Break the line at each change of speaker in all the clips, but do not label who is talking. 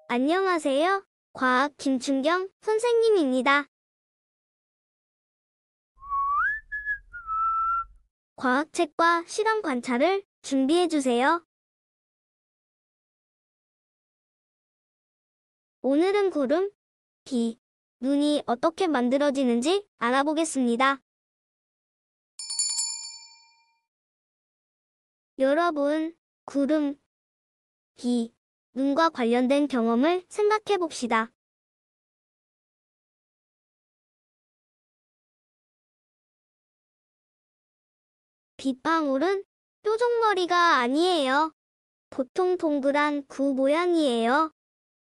안녕하세요. 과학 김춘경 선생님입니다. 과학책과 실험 관찰을 준비해주세요. 오늘은 구름, 비, 눈이 어떻게 만들어지는지 알아보겠습니다. 여러분, 구름, 비, 눈과 관련된 경험을 생각해 봅시다. 빗방울은 뾰족머리가 아니에요. 보통 동그란 구 모양이에요.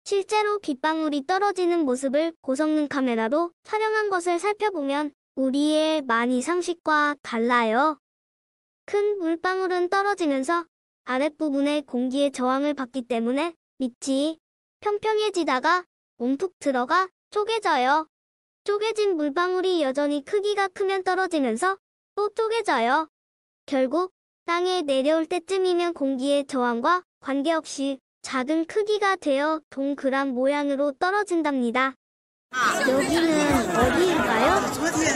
실제로 빗방울이 떨어지는 모습을 고성능 카메라로 촬영한 것을 살펴보면 우리의 많이 상식과 달라요. 큰 물방울은 떨어지면서 아랫부분의 공기의 저항을 받기 때문에 밑이 평평해지다가 움푹 들어가 쪼개져요. 쪼개진 물방울이 여전히 크기가 크면 떨어지면서 또 쪼개져요. 결국 땅에 내려올 때쯤이면 공기의 저항과 관계없이 작은 크기가 되어 동그란 모양으로 떨어진답니다. 여기는 어디일까요?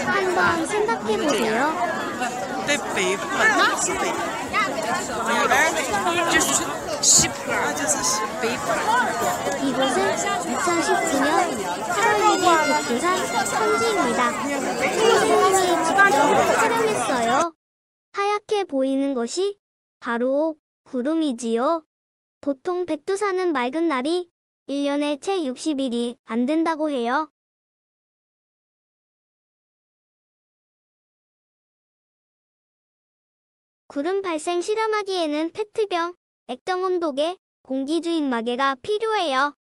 한번 생각해 보세요.
在北部吗？是北部。就是北部。
이곳은 2019년 8월 1일 백두산 천지입니다. 선생님이 직접 촬영했어요. 하얗게 보이는 것이 바로 구름이지요. 보통 백두산은 맑은 날이 1년에 채 60일이 안 된다고 해요. 구름 발생 실험하기에는 페트병, 액정 온도계, 공기주입 마개가 필요해요.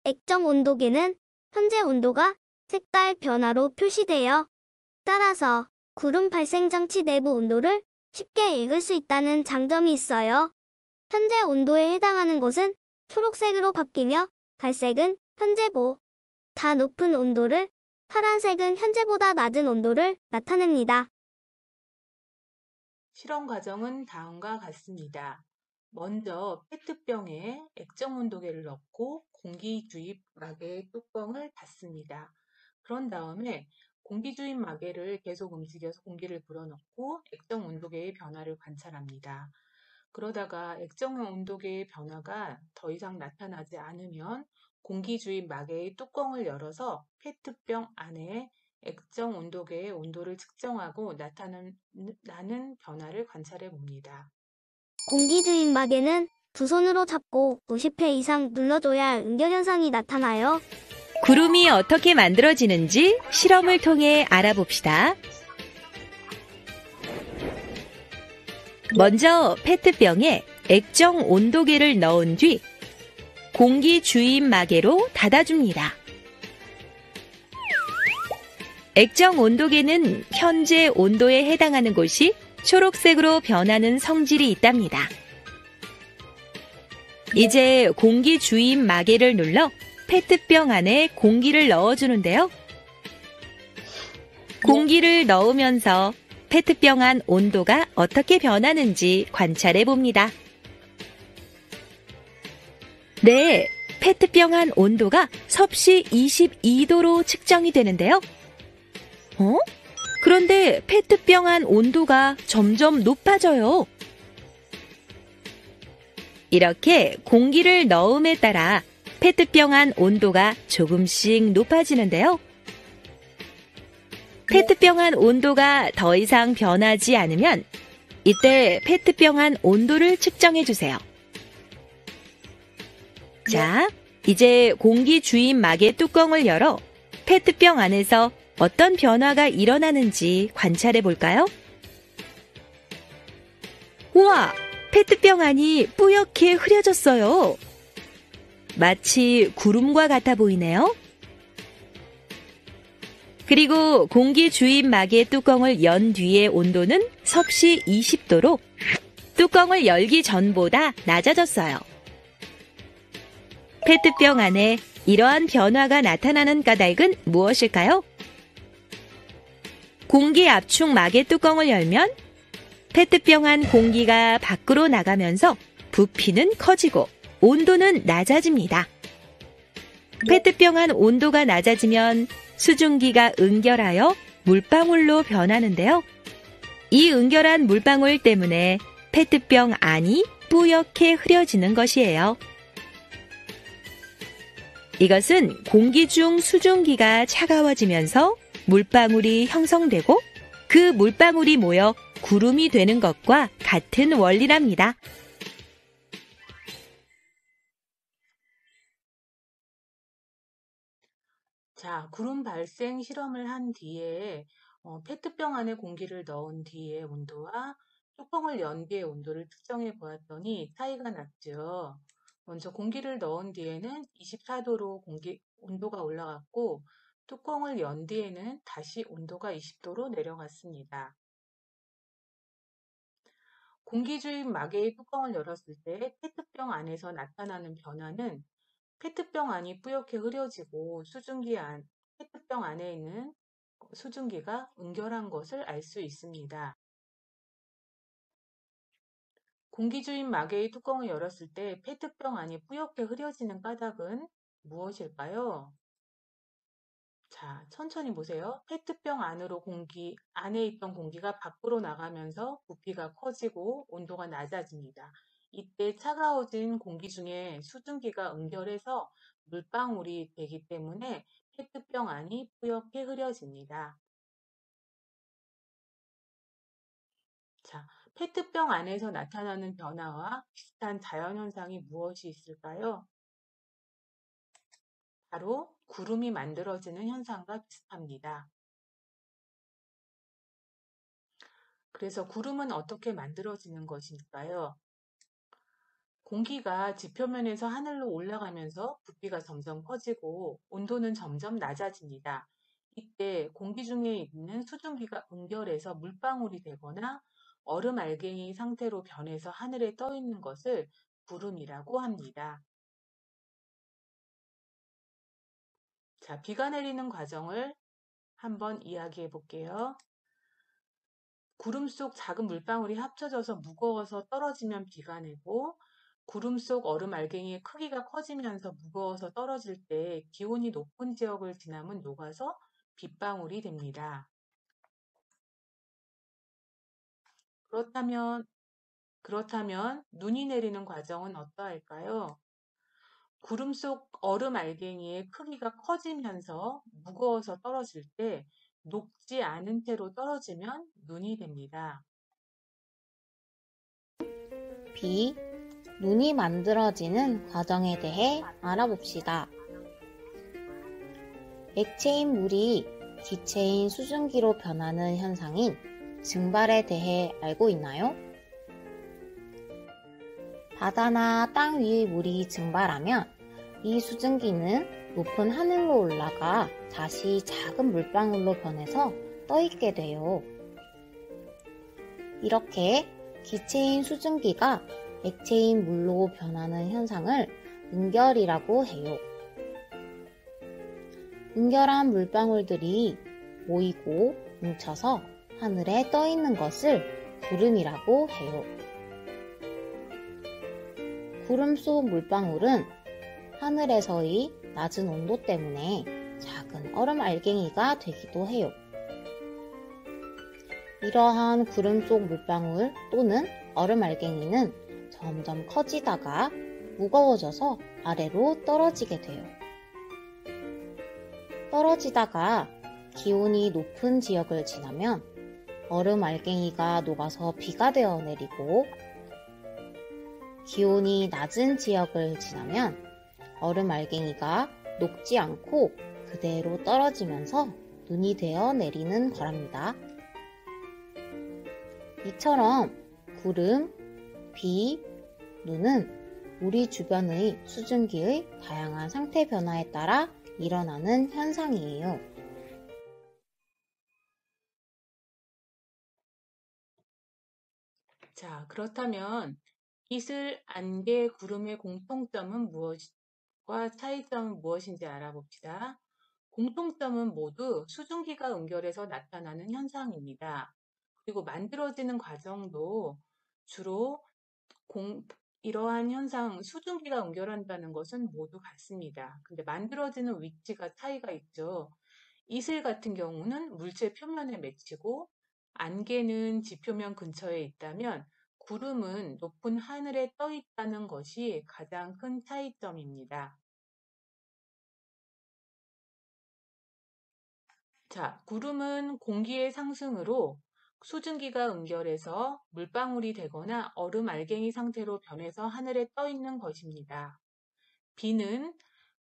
액정 온도계는 현재 온도가 색깔 변화로 표시돼요. 따라서 구름 발생 장치 내부 온도를 쉽게 읽을 수 있다는 장점이 있어요. 현재 온도에 해당하는 곳은 초록색으로 바뀌며 갈색은 현재보다 높은 온도를, 파란색은 현재보다 낮은 온도를 나타냅니다.
실험 과정은 다음과 같습니다. 먼저 페트병에 액정 온도계를 넣고 공기 주입 마개 뚜껑을 닫습니다. 그런 다음에 공기 주입 마개를 계속 움직여서 공기를 불어넣고 액정 온도계의 변화를 관찰합니다. 그러다가 액정 온도계의 변화가 더 이상 나타나지 않으면 공기 주입 마개의 뚜껑을 열어서 페트병 안에 액정 온도계의 온도를 측정하고 나타나는 변화를 관찰해 봅니다.
공기주입 마개는 두 손으로 잡고 50회 이상 눌러줘야 응결현상이 나타나요.
구름이 어떻게 만들어지는지 실험을 통해 알아봅시다. 먼저 페트병에 액정 온도계를 넣은 뒤 공기 주입 마개로 닫아줍니다. 액정 온도계는 현재 온도에 해당하는 곳이 초록색으로 변하는 성질이 있답니다. 이제 공기 주입 마개를 눌러 페트병 안에 공기를 넣어주는데요. 공기를 넣으면서 페트병 안 온도가 어떻게 변하는지 관찰해 봅니다. 네, 페트병 안 온도가 섭씨 22도로 측정이 되는데요. 그런데 페트병 안 온도가 점점 높아져요. 이렇게 공기를 넣음에 따라 페트병 안 온도가 조금씩 높아지는데요. 페트병 안 온도가 더 이상 변하지 않으면 이때 페트병 안 온도를 측정해 주세요. 자, 이제 공기 주입 마개 뚜껑을 열어 페트병 안에서 어떤 변화가 일어나는지 관찰해 볼까요? 우와! 페트병 안이 뿌옇게 흐려졌어요. 마치 구름과 같아 보이네요. 그리고 공기 주입 마개 뚜껑을 연 뒤의 온도는 섭씨 20도로 뚜껑을 열기 전보다 낮아졌어요. 페트병 안에 이러한 변화가 나타나는 까닭은 무엇일까요? 공기 압축 마개 뚜껑을 열면 페트병 안 공기가 밖으로 나가면서 부피는 커지고 온도는 낮아집니다. 페트병 안 온도가 낮아지면 수증기가 응결하여 물방울로 변하는데요. 이 응결한 물방울 때문에 페트병 안이 뿌옇게 흐려지는 것이에요. 이것은 공기 중 수증기가 차가워지면서 물방울이 형성되고 그 물방울이 모여 구름이 되는 것과 같은 원리랍니다.
자, 구름 발생 실험을 한 뒤에 페트병 안에 공기를 넣은 뒤의 온도와 뚜껑을 연 뒤의 온도를 측정해 보았더니 차이가 났죠. 먼저 공기를 넣은 뒤에는 24도로 온도가 올라갔고 뚜껑을 연 뒤에는 다시 온도가 20도로 내려갔습니다. 공기주입 마개의 뚜껑을 열었을 때 페트병 안에서 나타나는 변화는 페트병 안이 뿌옇게 흐려지고 페트병 안에 있는 수증기가 응결한 것을 알 수 있습니다. 공기주입 마개의 뚜껑을 열었을 때 페트병 안이 뿌옇게 흐려지는 까닭은 무엇일까요? 자, 천천히 보세요. 페트병 안에 있던 공기가 밖으로 나가면서 부피가 커지고 온도가 낮아집니다. 이때 차가워진 공기 중에 수증기가 응결해서 물방울이 되기 때문에 페트병 안이 뿌옇게 흐려집니다. 자, 페트병 안에서 나타나는 변화와 비슷한 자연현상이 무엇이 있을까요? 바로 구름이 만들어지는 현상과 비슷합니다. 그래서 구름은 어떻게 만들어지는 것일까요? 공기가 지표면에서 하늘로 올라가면서 부피가 점점 커지고 온도는 점점 낮아집니다. 이때 공기 중에 있는 수증기가 응결해서 물방울이 되거나 얼음 알갱이 상태로 변해서 하늘에 떠 있는 것을 구름이라고 합니다. 자, 비가 내리는 과정을 한번 이야기해 볼게요. 구름 속 작은 물방울이 합쳐져서 무거워서 떨어지면 비가 내고 구름 속 얼음 알갱이의 크기가 커지면서 무거워서 떨어질 때 기온이 높은 지역을 지나면 녹아서 빗방울이 됩니다. 그렇다면 눈이 내리는 과정은 어떠할까요? 구름 속 얼음 알갱이의 크기가 커지면서 무거워서 떨어질 때 녹지 않은 채로 떨어지면 눈이 됩니다.
비, 눈이 만들어지는 과정에 대해 알아봅시다. 액체인 물이 기체인 수증기로 변하는 현상인 증발에 대해 알고 있나요? 바다나 땅 위의 물이 증발하면 이 수증기는 높은 하늘로 올라가 다시 작은 물방울로 변해서 떠있게 돼요. 이렇게 기체인 수증기가 액체인 물로 변하는 현상을 응결이라고 해요. 응결한 물방울들이 모이고 뭉쳐서 하늘에 떠 있는 것을 구름이라고 해요. 구름 속 물방울은 하늘에서의 낮은 온도 때문에 작은 얼음 알갱이가 되기도 해요. 이러한 구름 속 물방울 또는 얼음 알갱이는 점점 커지다가 무거워져서 아래로 떨어지게 돼요. 떨어지다가 기온이 높은 지역을 지나면 얼음 알갱이가 녹아서 비가 되어 내리고 기온이 낮은 지역을 지나면 얼음 알갱이가 녹지 않고 그대로 떨어지면서 눈이 되어 내리는 거랍니다. 이처럼 구름, 비, 눈은 우리 주변의 수증기의 다양한 상태 변화에 따라 일어나는 현상이에요.
자, 그렇다면 이슬, 안개, 구름의 공통점은 무엇과 차이점은 무엇인지 알아봅시다. 공통점은 모두 수증기가 응결해서 나타나는 현상입니다. 그리고 만들어지는 과정도 주로 이러한 현상, 수증기가 응결한다는 것은 모두 같습니다. 근데 만들어지는 위치가 차이가 있죠. 이슬 같은 경우는 물체 표면에 맺히고 안개는 지표면 근처에 있다면 구름은 높은 하늘에 떠 있다는 것이 가장 큰 차이점입니다. 자, 구름은 공기의 상승으로 수증기가 응결해서 물방울이 되거나 얼음 알갱이 상태로 변해서 하늘에 떠 있는 것입니다. 비는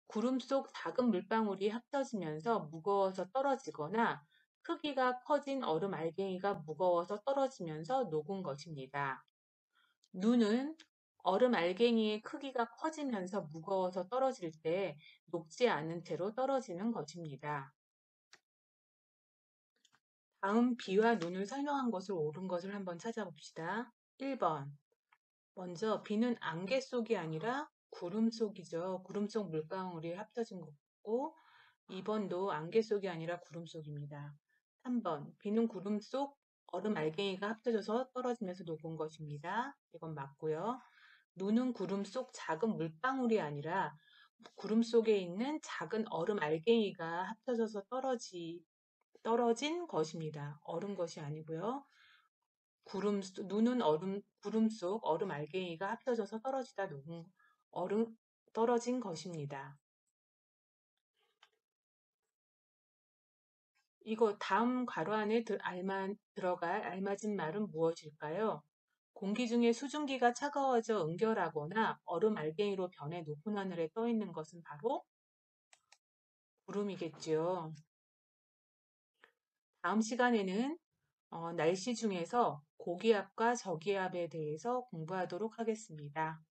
구름 속 작은 물방울이 합쳐지면서 무거워서 떨어지거나 크기가 커진 얼음 알갱이가 무거워서 떨어지면서 녹은 것입니다. 눈은 얼음 알갱이의 크기가 커지면서 무거워서 떨어질 때 녹지 않은 채로 떨어지는 것입니다. 다음 비와 눈을 설명한 것을 옳은 것을 한번 찾아봅시다. 1번. 먼저 비는 안개 속이 아니라 구름 속이죠. 구름 속 물방울이 합쳐진 거고 2번도 안개 속이 아니라 구름 속입니다. 3번. 비는 구름 속 얼음 알갱이가 합쳐져서 떨어지면서 녹은 것입니다. 이건 맞고요. 눈은 구름 속 작은 물방울이 아니라 구름 속에 있는 작은 얼음 알갱이가 합쳐져서 떨어진 것입니다. 얼은 것이 아니고요. 눈은 구름 속 얼음 알갱이가 합쳐져서 떨어진 것입니다. 이거 다음 괄호 안에 들어갈 알맞은 말은 무엇일까요? 공기 중에 수증기가 차가워져 응결하거나 얼음 알갱이로 변해 높은 하늘에 떠 있는 것은 바로 구름이겠지요. 다음 시간에는 날씨 중에서 고기압과 저기압에 대해서 공부하도록 하겠습니다.